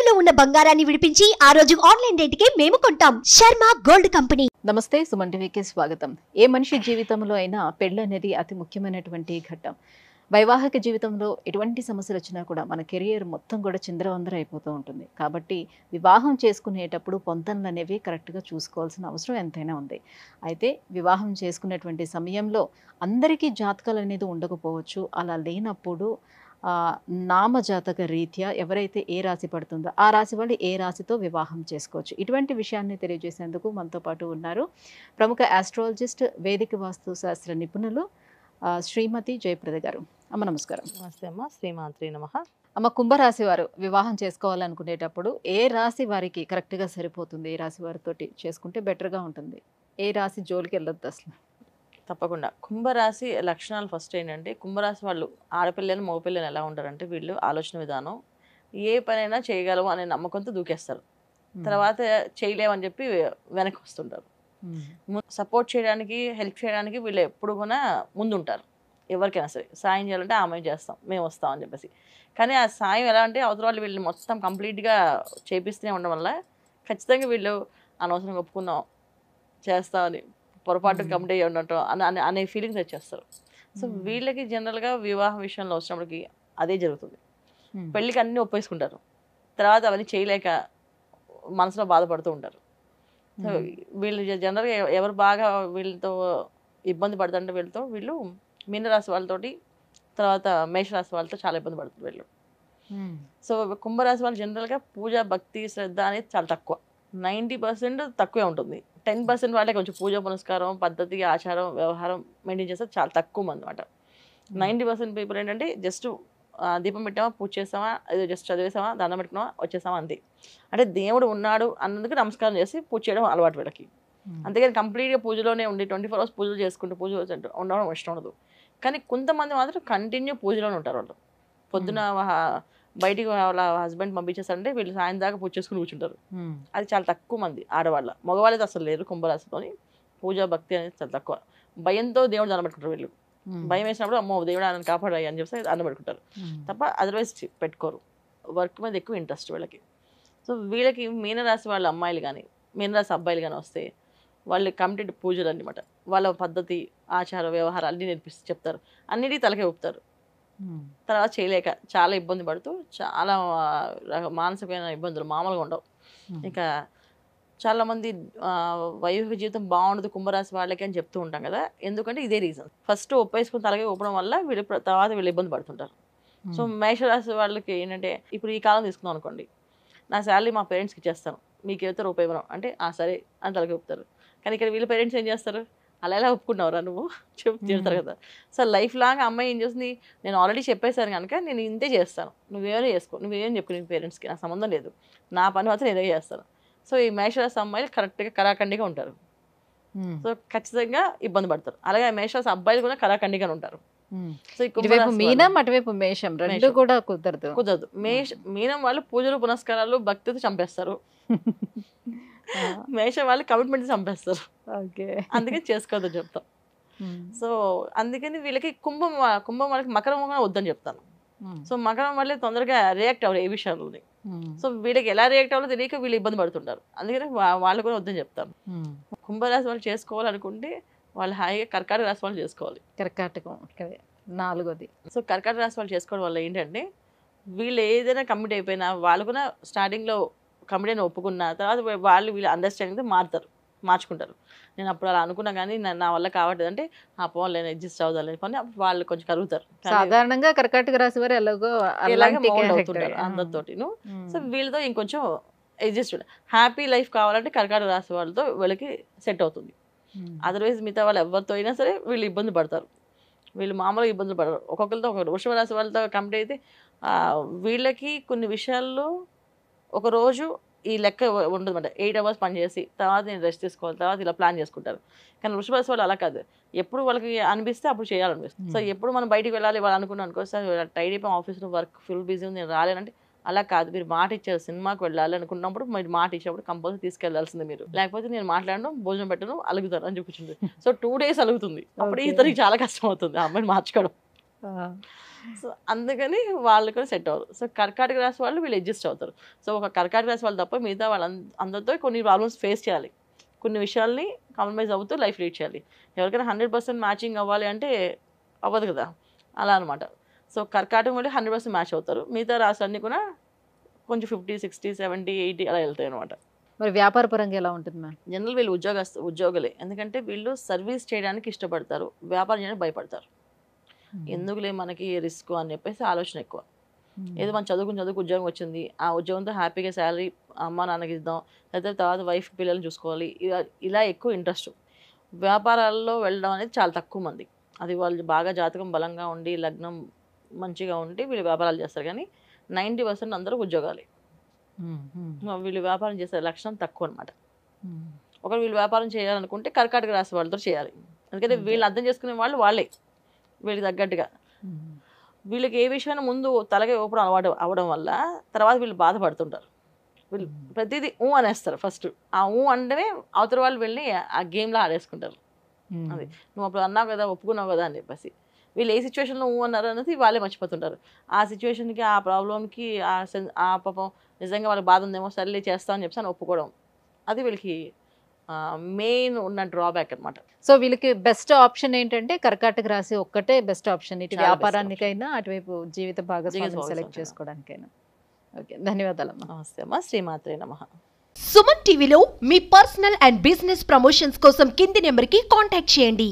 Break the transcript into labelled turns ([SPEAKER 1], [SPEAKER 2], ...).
[SPEAKER 1] తాకట్టులో ఉన్న బంగారాన్ని విడిపించి ఆ రోజు ఆన్లైన్ రేటుకే మేము కొంటాం. Sharma gold company.
[SPEAKER 2] నమస్తే, సుమన్ టీవీకి స్వాగతం. ఏ మనిషి జీవితంలో అయినా పెళ్లి అనేది అతి ముఖ్యమైనటువంటి ఘట్టం. వైవాహిక జీవితంలో ఎటువంటి సమస్యలు వచ్చినా కూడా మన కెరియర్ మొత్తం కూడా చిందరవందర అయిపోతూ ఉంటుంది. కాబట్టి వివాహం చేసుకునేటప్పుడు పొంతనలు అనేవి కరెక్ట్గా చూసుకోవాల్సిన అవసరం ఎంతైనా ఉంది. అయితే వివాహం చేసుకునేటువంటి సమయంలో అందరికీ జాతకాలు అనేది ఉండకపోవచ్చు. అలా లేనప్పుడు నామజాతక రీత్యా ఎవరైతే ఏ రాశి పడుతుందో ఆ రాశి వాళ్ళు ఏ రాశితో వివాహం చేసుకోవచ్చు. ఇటువంటి విషయాన్ని తెలియజేసేందుకు మనతో పాటు ఉన్నారు ప్రముఖ ఆస్ట్రాలజిస్ట్, వేదిక వాస్తు శాస్త్ర నిపుణులు శ్రీమతి జయప్రద గారు. అమ్మ నమస్కారం.
[SPEAKER 3] నమస్తే అమ్మ. శ్రీమాత్రే నమః.
[SPEAKER 2] అమ్మ, కుంభరాశి వారు వివాహం చేసుకోవాలనుకునేటప్పుడు ఏ రాశి వారికి కరెక్ట్గా సరిపోతుంది? ఏ రాశి వారితో చేసుకుంటే బెటర్గా ఉంటుంది? ఏ రాశి జోలికి వెళ్ళొద్దు అసలు?
[SPEAKER 3] తప్పకుండా కుంభరాశి లక్షణాలు ఫస్ట్ ఏంటంటే, కుంభరాశి వాళ్ళు ఆడపిల్లని మగపిల్లని ఎలా ఉంటారంటే, వీళ్ళు ఆలోచన విధానం ఏ పనైనా చేయగలము అనే నమ్మకంతో దూకేస్తారు. తర్వాత చేయలేమని చెప్పి వెనక్కి వస్తుంటారు. సపోర్ట్ చేయడానికి, హెల్ప్ చేయడానికి వీళ్ళు ఎప్పుడు కూడా ముందుంటారు. ఎవరికైనా సరే సాయం చేయాలంటే ఆమె చేస్తాం, మేము వస్తాం అని చెప్పేసి. కానీ ఆ సాయం ఎలా అంటే అవతల వాళ్ళు వీళ్ళు మొత్తం కంప్లీట్గా చేపిస్తూనే ఉండడం వల్ల ఖచ్చితంగా వీళ్ళు అనవసరంగా ఒప్పుకుందాం చేస్తామని పొరపాటు కమిట్ అయ్యి ఉండటం అనే ఫీలింగ్స్ వచ్చేస్తారు. సో వీళ్ళకి జనరల్గా వివాహ విషయంలో వచ్చినప్పటికి అదే జరుగుతుంది. పెళ్ళికి అన్నీ ఒప్పేసుకుంటారు, తర్వాత అవన్నీ చేయలేక మనసులో బాధపడుతూ ఉంటారు. సో వీళ్ళు జనరల్గా ఎవరు బాగా వీళ్ళతో ఇబ్బంది పడుతుంటే వీళ్ళు మీనరాశి వాళ్ళతోటి, తర్వాత మేషరాశి వాళ్ళతో చాలా ఇబ్బంది పడుతుంది వీళ్ళు. సో కుంభరాశి వాళ్ళు జనరల్గా పూజ, భక్తి, శ్రద్ధ అనేది చాలా తక్కువ. 90% తక్కువే ఉంటుంది. 10% వాళ్ళే కొంచెం పూజ పునస్కారం, పద్ధతి, ఆచారం, వ్యవహారం మెయింటైన్ చేస్తే చాలా తక్కువ మంది అనమాట. 90% పీపుల్ ఏంటంటే జస్ట్ దీపం పెట్టామా, పూజ చేసామా, ఏదో జస్ట్ చదివేసామా, దండం పెట్టుకున్నామా, వచ్చేసామా అంతే. అంటే దేవుడు ఉన్నాడు అన్నందుకు నమస్కారం చేసి పూజ చేయడం అలవాటు వీళ్ళకి. అంతేగాని కంప్లీట్గా పూజలోనే ఉండి 24 hours పూజలు చేసుకుంటూ పూజ ఉండడం ఇష్టం ఉండదు. కానీ కొంతమంది మాత్రం కంటిన్యూ పూజలోనే ఉంటారు. వాళ్ళు పొద్దున బయటికి వాళ్ళ హస్బెండ్ పంపించేస్తారంటే వీళ్ళు సాయం దాకా పూజ చేసుకుని కూర్చుంటారు. అది చాలా తక్కువ మంది ఆడవాళ్ళ. మగవాళ్ళది అసలు లేరు కుంభరాశితోని. పూజ, భక్తి అనేది చాలా తక్కువ. భయంతో దేవుడు దండం పెట్టుకుంటారు వీళ్ళు. భయం వేసినప్పుడు అమ్మో దేవుడు ఆయన కాపాడాయి అని చెప్పి దండం పెట్టుకుంటారు తప్ప అదర్వైజ్ పెట్టుకోరు. వర్క్ మీద ఎక్కువ ఇంట్రెస్ట్ వీళ్ళకి. సో వీళ్ళకి మీనరాశి వాళ్ళ అమ్మాయిలు కానీ మీనరాశి అబ్బాయిలు కానీ వస్తే వాళ్ళు కమిటెడ్ పూజలు అనమాట. వాళ్ళ పద్ధతి, ఆచార, వ్యవహారం అన్నీ చెప్తారు. అన్నిటికీ తలకే ఊపుతారు. తర్వాత చేయలేక చాలా ఇబ్బంది పడుతూ చాలా మానసికమైన ఇబ్బందులు మామూలుగా ఉండవు. ఇంకా చాలామంది వైవాహిక జీవితం బాగుండదు కుంభరాశి వాళ్ళకి అని చెప్తూ ఉంటాం కదా. ఎందుకంటే ఇదే రీజన్. ఫస్ట్ ఒప్పేసుకుని తలకే ఊపడం వల్ల తర్వాత వీళ్ళు ఇబ్బంది పడుతుంటారు. సో మేషరాశి వాళ్ళకి ఏంటంటే, ఇప్పుడు ఈ కాలం తీసుకుందాం అనుకోండి, నా శాలరీ మా పేరెంట్స్కి ఇచ్చేస్తాను, మీకు ఎవరితో రూపాయి ఇవ్వను అంటే సరే అని తలకే ఊపుతారు. కానీ ఇక్కడ వీళ్ళ పేరెంట్స్ ఏం చేస్తారు, అలా ఎలా ఒప్పుకున్నావురా నువ్వు చెప్తారు కదా. సో లైఫ్ లాంగ్ అమ్మాయి ఏం చేస్తుంది, నేను ఆల్రెడీ చెప్పేశాను కనుక నేను ఇంతే చేస్తాను, నువ్వేమైనా చేసుకో, నువ్వేం చెప్పు నీ పేరెంట్స్కి, నాకు సంబంధం లేదు, నా పని మాత్రం నేనే చేస్తాను. సో ఈ మేషరాశి అమ్మాయిలు కరెక్ట్గా కరాఖండిగా ఉంటారు. సో ఖచ్చితంగా ఇబ్బంది పడతారు. అలాగే మేషరాశి అబ్బాయిలు కూడా కరాఖండిగా ఉంటారు. సో
[SPEAKER 2] మీనం అటువైపు మేషం రెండు కూడా కుదరదు.
[SPEAKER 3] మీనం వాళ్ళు పూజలు పునస్కారాలు భక్తితో చంపేస్తారు. మేషం వాళ్ళు కమిట్మెంట్ చంపేస్తారు. అందుకని చేసుకోవద్దని చెప్తాం. సో అందుకని వీళ్ళకి కుంభం వాళ్ళకి మకరం కూడా వద్దని చెప్తాను. సో మకరం వల్లే తొందరగా రియాక్ట్ అవ్వరు ఏ విషయాల్లోని. సో వీళ్ళకి ఎలా రియాక్ట్ అవ్వాలో తెలియక వీళ్ళు ఇబ్బంది పడుతుంటారు. అందుకని వాళ్ళు కూడా వద్దని చెప్తాను. కుంభరాశి వాళ్ళు చేసుకోవాలనుకుంటే వాళ్ళు హాయిగా కర్కాటక రాశి వాళ్ళు చేసుకోవాలి.
[SPEAKER 2] కర్కాటకం 4వ. సో
[SPEAKER 3] కర్కాటక రాశి వాళ్ళు చేసుకోవడం వల్ల ఏంటంటే, వీళ్ళు ఏదైనా కమిట్ అయిపోయినా వాళ్ళు కూడా స్టార్టింగ్లో కమిట్ అయినా ఒప్పుకున్న తర్వాత వీళ్ళు అండర్స్టాండింగ్ మార్చుకుంటారు. నేను అప్పుడు అలా అనుకున్నా కానీ నా వల్ల కావట్లేదు అంటే ఆ పోవాలి నేను అడ్జస్ట్ అవ్వదాలి పని వాళ్ళు కొంచెం కలుగుతారు.
[SPEAKER 2] సాధారణంగా కర్కాటక రాశి వారు
[SPEAKER 3] అవుతుంటారు అందరితోటి. సో వీళ్ళతో ఇంకొంచెం అడ్జస్ట్ హ్యాపీ లైఫ్ కావాలంటే కర్కాటక రాశి వాళ్ళతో వీళ్ళకి సెట్ అవుతుంది. అదర్వైజ్ మిగతా వాళ్ళు ఎవరితో అయినా సరే వీళ్ళు ఇబ్బంది పడతారు. వీళ్ళు మామూలుగా ఇబ్బందులు పడరు. ఒక్కొక్కరితో వృషభ రాశి వాళ్ళతో కంప్లీట్ అయితే వీళ్ళకి కొన్ని విషయాల్లో ఒకరోజు ఈ లెక్క ఉండదన్నమాట. 8 hours పని చేసి తర్వాత నేను రెస్ట్ తీసుకోవాలి, తర్వాత ఇలా ప్లాన్ చేసుకుంటారు. కానీ వృషభ రాశి వాళ్ళు అలా కాదు, ఎప్పుడు వాళ్ళకి అనిపిస్తే అప్పుడు చేయాలనిపిస్తుంది. సో ఎప్పుడు మనం బయటికి వెళ్ళాలి వాళ్ళు అనుకున్నాను అనుకో, సార్ టైడ్ అయిపోయి ఆఫీస్లో వర్క్ ఫుల్ బిజీ ఉంది నేను రాలేనంటే అలా కాదు. మీరు మాట ఇచ్చారు సినిమాకి వెళ్ళాలి అనుకున్నప్పుడు మీరు మాట ఇచ్చినప్పుడు కంపల్సరీ తీసుకెళ్లాల్సింది మీరు. లేకపోతే నేను మాట్లాడను, భోజనం పెట్టను, అలుగుతాను అని చూపించింది. So 2 days అలుగుతుంది. అప్పుడు ఇతనికి చాలా కష్టం అవుతుంది ఆ అమ్మాయిని మార్చుకోవడం. సో అందుకని వాళ్ళు కూడా సెట్ అవ్వరు. సో కర్కాటక రాశి వాళ్ళు వీళ్ళు అడ్జస్ట్ అవుతారు. సో ఒక కర్కాటక రాశి వాళ్ళు తప్ప మిగతా వాళ్ళ అందరితో కొన్ని ప్రాబ్లమ్స్ ఫేస్ చేయాలి, కొన్ని విషయాల్ని కాంప్రమైజ్ అవుతూ లైఫ్ లీడ్ చేయాలి. ఎవరికైనా 100% మ్యాచింగ్ అవ్వాలి అంటే అవ్వదు కదా, అలా అనమాట. సో కర్కాటకం వాళ్ళు 100% మ్యాచ్ అవుతారు, మిగతా రాశులన్నీ కూడా కొంచెం 50, 60, 70, 80 అలా వెళ్తాయి అనమాట.
[SPEAKER 2] మరి వ్యాపార పరంగా ఎలా ఉంటుంది మ్యామ్?
[SPEAKER 3] జనరల్ వీళ్ళు ఉద్యోగులే, ఎందుకంటే వీళ్ళు సర్వీస్ చేయడానికి ఇష్టపడతారు, వ్యాపారం చేయడానికి భయపడతారు. ఎందుకులే మనకి రిస్క్ అని చెప్పేసి ఆలోచన ఎక్కువ. ఏదో మనం చదువుకు ఉద్యోగం వచ్చింది, ఆ ఉద్యోగంతో హ్యాపీగా శాలరీ అమ్మ నాన్నకి ఇద్దాం, లేకపోతే తర్వాత వైఫ్ పిల్లల్ని చూసుకోవాలి, ఇలా ఎక్కువ ఇంట్రెస్ట్. వ్యాపారాల్లో వెళ్ళడం అనేది చాలా తక్కువ మంది. అది వాళ్ళు బాగా జాతకం బలంగా ఉండి లగ్నం మంచిగా ఉండి వీళ్ళు వ్యాపారాలు చేస్తారు. కానీ 90% అందరూ ఉద్యోగాలే. వీళ్ళు వ్యాపారం చేసే లక్షణం తక్కువ అనమాట. ఒకవేళ వీళ్ళు వ్యాపారం చేయాలనుకుంటే కర్కాటక రాశి వాళ్ళతో చేయాలి, ఎందుకంటే వీళ్ళు అర్థం చేసుకునే వాళ్ళు వాళ్ళే వీళ్ళకి తగ్గట్టుగా. వీళ్ళకి ఏ విషయమైనా ముందు తలగా ఓపడం అలవాటు అవ్వడం వల్ల తర్వాత వీళ్ళు బాధపడుతుంటారు. వీళ్ళు ప్రతిదీ అనేస్తారు ఫస్ట్. ఆ అంటేనే అవతల వాళ్ళు వెళ్ళి ఆ గేమ్లో ఆడేసుకుంటారు. అది నువ్వు అప్పుడు అన్నావు కదా, ఒప్పుకున్నావు కదా అని చెప్పేసి వీళ్ళు ఏ సిచ్యువేషన్లో అన్నారు అనేది వాళ్ళే మర్చిపోతుంటారు. ఆ సిచ్యువేషన్కి, ఆ ప్రాబ్లంకి, ఆ పాపం నిజంగా వాళ్ళకి బాధ ఉందేమో, సర్లే చేస్తామని చెప్పేసి అని ఒప్పుకోవడం, అది వీళ్ళకి మెయిన్ ఉన్న డ్రాబ్యాక్ అనమాట.
[SPEAKER 2] సో వీళ్ళకి బెస్ట్ ఆప్షన్ ఏంటంటే కర్కాటక రాశి ఒక్కటే బెస్ట్ ఆప్షన్, ఇటు వ్యాపారానికైనా అటువైపు జీవిత భాగస్వామిని సెలెక్ట్ చేసుకోవడానికైనా. ఓకే, ధన్యవాదాలమ్మా.
[SPEAKER 3] నమస్తే అమ్మా, శ్రీమాత్రే నమః.
[SPEAKER 1] సుమన్ టీవీలో మీ పర్సనల్ అండ్ బిజినెస్ ప్రమోషన్స్ కోసం కింది నెంబర్కి కాంటాక్ట్ చేయండి.